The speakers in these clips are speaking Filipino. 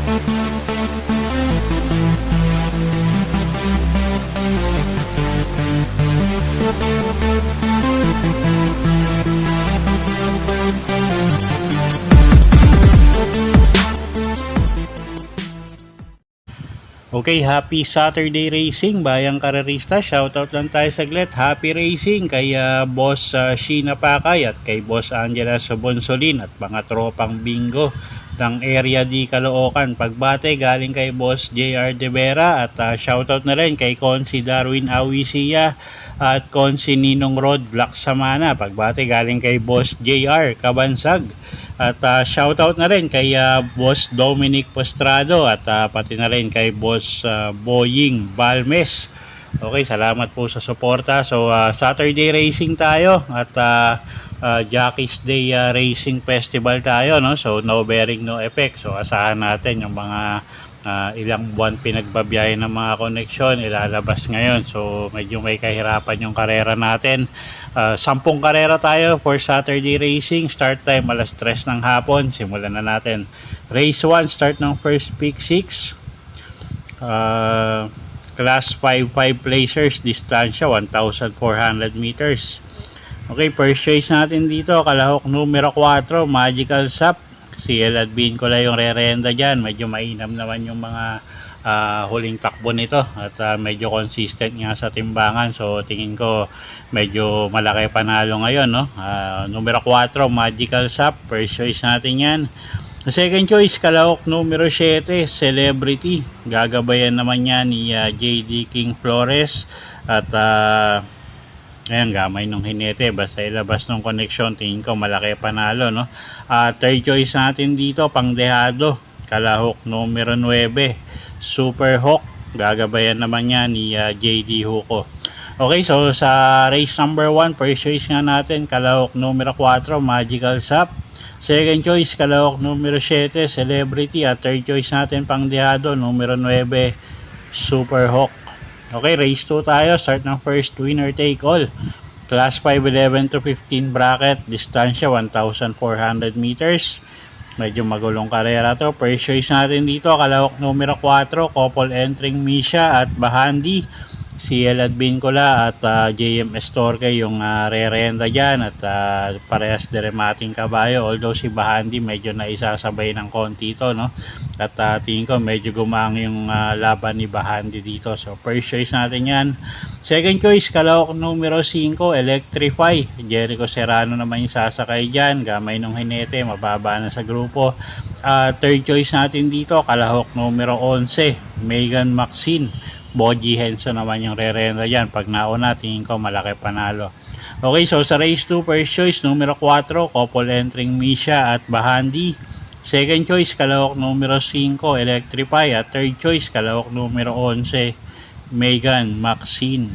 Okay, happy Saturday racing, bayang karerista. Shoutout lang tayo saglit. Happy racing kay Boss Sheena Pakay at kay Boss Angela Sobonsolin at mga tropang bingo ng area di Caloocan. Pagbate galing kay Boss JR De Vera at shoutout na rin kay Consi Darwin Awisia at Consi Ninong Rod Black Samana. Pagbate galing kay Boss JR Kabansag. At shoutout na rin kay Boss Dominic Postrado at pati na rin kay Boss Boying Balmes. Okay, salamat po sa suporta. So Saturday racing tayo at Jockey's Day Racing Festival tayo, no? So no bearing no effect. So asahan natin yung mga ilang buwan pinagbabiyahe ng mga koneksyon ilalabas ngayon. So medyo may kahirapan yung karera natin. 10 karera tayo for Saturday racing. Start time alas 3 ng hapon. Simulan na natin. Race 1, start ng first pick 6. Class 5 placers, distansya 1,400 meters. Okay, first choice natin dito, kalahok numero 4, Magical Sap. Si El Advincula yung re-renda dyan. Medyo mainam naman yung mga huling takbo nito at medyo consistent nga sa timbangan. So tingin ko medyo malaki panalo ngayon, no? Numero 4, Magical Sap. First choice natin yan. Second choice, kalahok numero 7, Celebrity. Gagabayan naman yan ni JD King Flores. At ayan, gamay nung hinete. Basta ilabas nung koneksyon, tingin ko malaki panalo, no? Third choice natin dito, Pangdehado. Kalahok numero 9, Super Hawk. Gagabayan naman yan ni JD Huko. Okay, so sa race number 1, first choice nga natin, kalahok numero 4, Magical Sap. Second choice, kalahok numero 7, Celebrity. At third choice natin, Pangdehado, numero 9, Super Hawk. Okay, race 2 tayo. Start ng first, winner take all. Class 5, 11 to 15 bracket. Distansya 1,400 meters. Medyo magulong karera to. First choice natin dito, kalahok numero 4, couple entering Misha at Bahandi. Si El Advincula at JMS Torque yung re-renda dyan at parehas de remating kabayo, although si Bahandi medyo naisasabay ng konti ito, no? At tingin ko medyo gumang yung laban ni Bahandi dito. So first choice natin yan. Second choice, kalahok numero 5, Electrify. Jericho Serrano naman yung sasakay dyan, gamay nung hinete, mababa na sa grupo. Third choice natin dito, kalahok numero 11, Megan Maxine. Boji Henson naman yung re-renda dyan. Pag nauna, tingin ko malaki panalo. Okay, so sa race 2, first choice, numero 4, couple entering Misha at Bahandi. Second choice, kalahok numero 5, Electrify. At third choice, kalahok numero 11, Megan Maxine.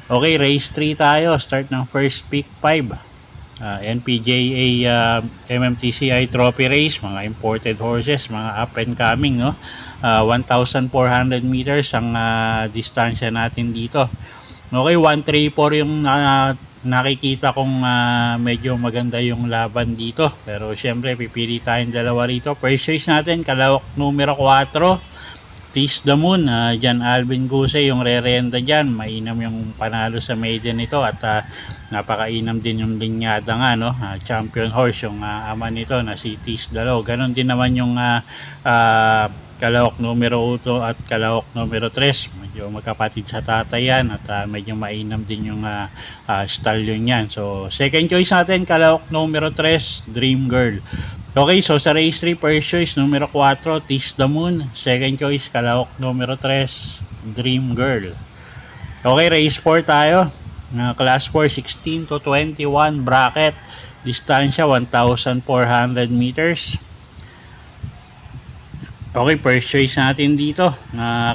Okay, race 3 tayo. Start ng first pick 5. NPJA MMTCI Trophy Race, mga imported horses, mga up and coming, no? 1,400 meters ang distansya natin dito. Okay, 134 yung nakikita kong medyo maganda yung laban dito. Pero syempre pipili tayong dalawa rito. First choice natin, kalahok numero 4, Tease the Moon. Jan Alvin Guse yung re-renda dyan. Mainam yung panalo sa maiden nito at napakainam din yung linyada nga, no? Champion horse yung ama nito na si Tease Dalo. Ganon din naman yung kalahok numero 8 at kalahok numero 3. Medyo magkapatid sa tatay yan at medyo mainam din yung stallion yan. So second choice natin, kalahok numero 3, Dream Girl. Okay, so sa race 3, first choice numero 4, Tease the Moon. Second choice, kalahok numero 3, Dream Girl. Okay, race 4 tayo. Class 4, 16 to 21 bracket. Distansya 1,400 meters. Okay, first choice natin dito,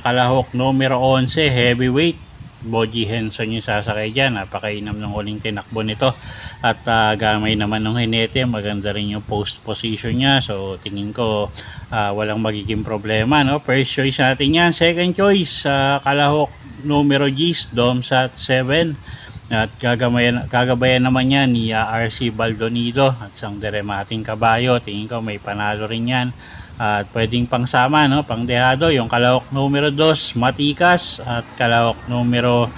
kalahok numero 11, Heavyweight. Boji Henson yung sasakay dyan. Napakainam ng huling tinakbo nito at gamay naman ng hinete, maganda rin yung post position niya. So tingin ko walang magiging problema, no? First choice natin yan. Second choice, kalahok numero G's, Domsat 7. At gagabayan naman yan ni RC Baldonido at isang deremating kabayo. Tingin ko may panalo rin yan. At pwedeng pangsama, no, pangdehado, yung kalahok numero 2, Matikas, at kalahok numero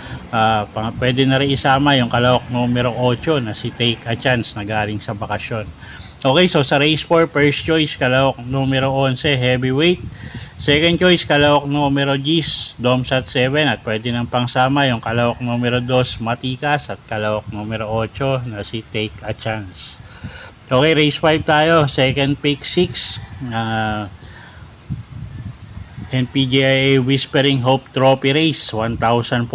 pwede na rin isama yung kalahok numero 8 na si Take a Chance na galing sa bakasyon. Okay, so sa race 4, first choice kalahok numero 11, Heavyweight. Second choice kalahok numero 10, Domsat 7, at pwede nang pangsama yung kalahok numero 2, Matikas, at kalahok numero 8 na si Take a Chance. Okay, race 5 tayo. Second pick 6. NPGIA Whispering Hope Trophy Race. 1,400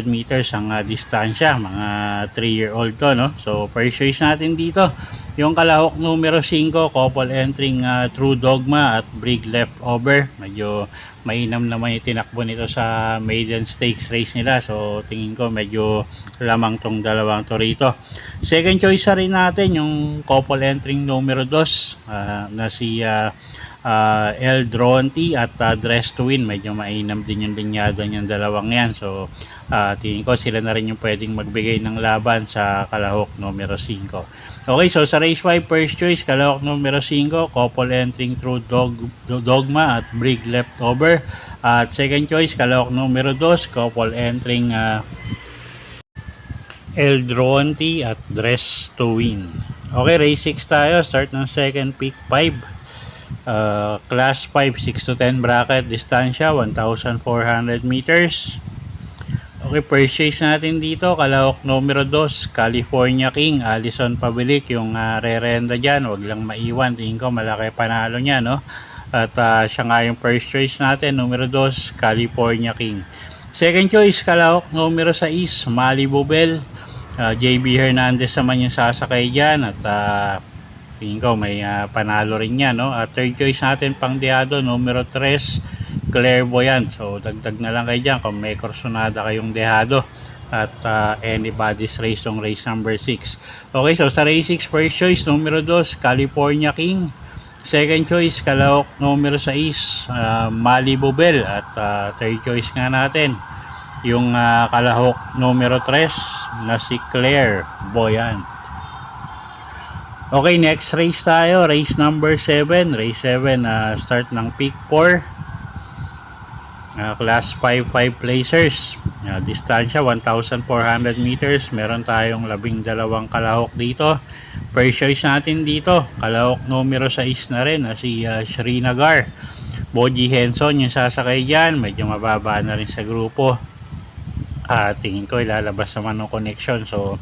meters ang distansya. Mga 3-year-old to, no? So, first choice natin dito. Yung kalahok numero 5, couple entering True Dogma at Brig Leftover. Medyo mainam naman yung tinakbo nito sa maiden stakes race nila, so tingin ko medyo lamang tong dalawang to rito. Second choice rin natin yung couple entering numero 2 na si El Dronti at Dress to Win. Medyo mainam din yung linyado niyang dalawang yan, so tingin ko sila na rin yung pwedeng magbigay ng laban sa kalahok numero 5. Okay, so sa race 5, first choice kalahok numero 5, couple entering True Dogma at Brig Leftover. At second choice kalahok numero 2, couple entering El Dronti at Dress to Win. Okay, race 6 tayo. Start ng second pick 5. Class 5, 6 to 10 bracket, distansya 1,400 meters. Okay, purchase natin dito kalahok numero 2, California King, Alison Pabilik yung re-renda dyan. Huwag lang maiwan, tingin ko malaki panalo niya, no? At siya nga yung first choice natin, numero 2, California King. Second choice kalahok numero 6, Malibu Bell. JB Hernandez naman yung sasakay dyan, at tingin ko may panalo rin yan, no? At third choice natin pangdehado, numero 3, Clairvoyant. So dagdag na lang kayo dyan kung may kursonada kayong dehado at anybody's race yung race number 6. Okay, so sa race 6, first choice numero 2, California King. Second choice kalahok numero 6, Malibu Bell. At third choice nga natin yung kalahok numero 3 na si Clairvoyant. Okay, next race tayo, race number 7. Race 7, start ng pick 4. Class 5 placers. Distansya 1,400 meters. Meron tayong 12 kalahok dito. First choice natin dito, kalahok numero 6 na rin na si Srinagar. Boji Henson yung sasakay dyan. Medyo mababa na rin sa grupo. Tingin ko ilalabas naman ng connection. So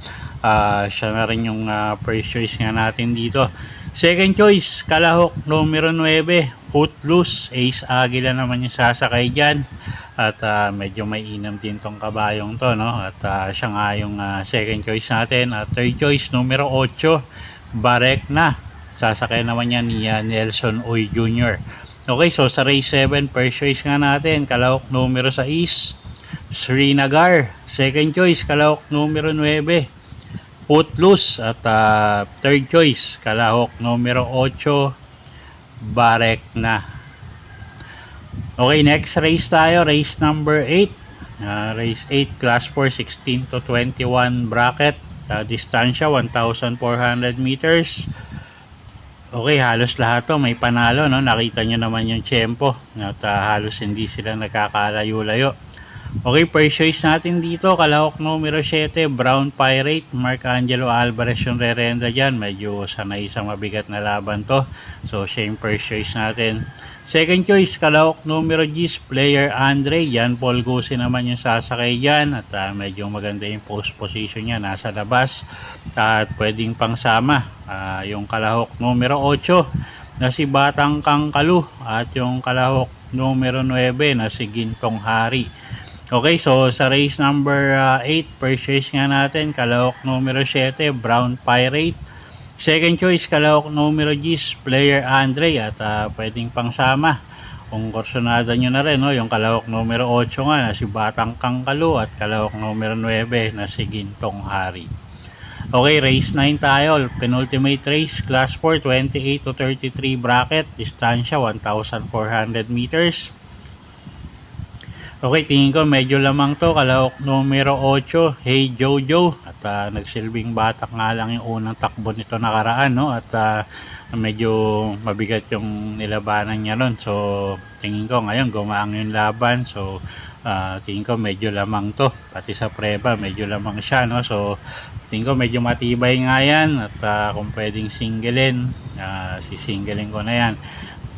siya na rin yung first choice nga natin dito. Second choice kalahok numero 9, Footloose. Ace Aguila naman yung sasakay dyan. At medyo may inam din tong kabayong to, no? At siya nga yung second choice natin. At third choice numero 8, Barekna. Sasakay naman yan ni Nelson Oy Jr. Okay, so sa race 7, first choice nga natin kalahok numero 6, Srinagar. Second choice kalahok numero 9, Footloose. At third choice kalahok numero 8, Barekna. Okay, next race tayo, race number 8. Race 8, class 4, 16 to 21 bracket, distansya 1,400 meters. Okay, halos lahat to may panalo, no? Nakita nyo naman yung tempo at halos hindi sila nagkakalayo-layo. Okay, first choice natin dito kalahok numero 7, Brown Pirate. Mark Angelo Alvarez yung re-renda dyan. Medyo sanay sa mabigat na laban to, so siya yung first choice natin. Second choice kalahok numero 10, Player Andre. Yan Paul Guse naman yung sasakay dyan. At medyo maganda yung post position niya, nasa labas. At pwedeng pangsama yung kalahok numero 8 na si Batang Kangkalu. At yung kalahok numero 9 na si Gintong Hari. Okay, so sa race number 8, purchase nga natin kalahok numero 7, Brown Pirate. Second choice kalahok numero 10, Player Andre. At pwedeng pangsama kung kursonada nyo na rin, no? Yung kalahok numero 8 nga na si Batang Kangkalu at kalahok numero 9 na si Gintong Hari. Okay, race 9 tayo, penultimate race, class 4, 28 to 33 bracket, distansya 1,400 meters. Okay, tingin ko medyo lamang to. Kalahok numero 8, Hey Jojo. At nagsilbing batak nga lang yung unang takbo nito nakaraan, no? At medyo mabigat yung nilabanan niya ron. So, tingin ko ngayon gumaang yung laban. So, tingin ko medyo lamang to. Pati sa preba, medyo lamang siya, no? So, tingin ko medyo matibay nga yan. At kung pwedeng singlein, sisinglein ko na yan.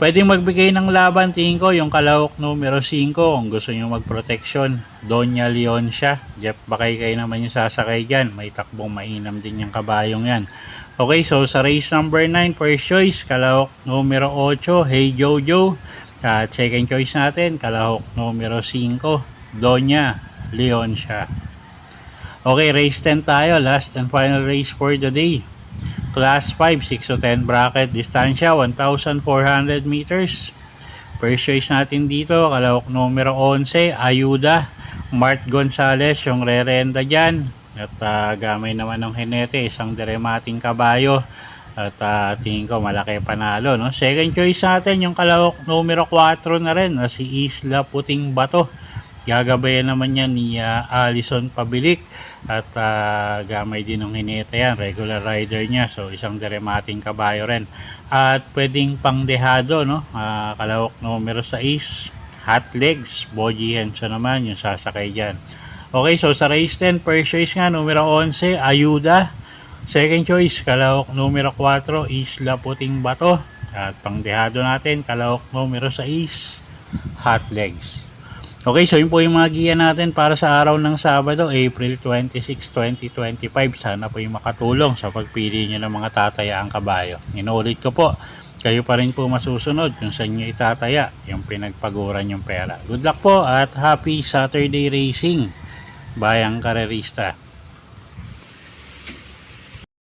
Pwedeng magbigay ng laban, tingin ko, yung kalahok numero 5 kung gusto nyo magproteksyon. Doña Leon siya. Jeff Bakay kayo naman yung sasakay dyan. May takbong mainam din yung kabayong yan. Okay, so sa race number 9, first choice, kalahok numero 8, Hey Jojo. At second choice natin, kalahok numero 5, Doña Leon siya. Okay, race 10 tayo. Last and final race for the day. Class 5, 6 to 10 bracket, distansya 1,400 meters. First choice natin dito, kalahok numero 11, Ayuda. Mart Gonzales yung re-renda dyan. At gamay naman ng hinete, isang diremating kabayo. At tingin ko malaki panalo, no? Second choice natin yung kalahok numero 4 na rin, na si Isla Puting Bato. Gagabayan naman yan ni Alison Pabilik. At gamay din ng hinete yan, regular rider niya, so isang diremating kabayo rin. At pwedeng pangdehado, no? Kalahok numero 6, Hot Legs, Boji Henso naman yung sasakay dyan. Okay, so sa race 10, first choice nga numero 11, Ayuda. Second choice, kalahok numero 4, Isla Puting Bato. At pangdehado natin, kalahok numero 6, Hot Legs. Okay, so yun po yung mga giya natin para sa araw ng Sabado, April 26, 2025. Sana po yung makatulong sa pagpili nyo ng mga tatayaang kabayo. Inuulit ko po, kayo pa rin po masusunod kung saan nyo itataya yung pinagpaguran yung pera. Good luck po at happy Saturday racing, bayang karerista.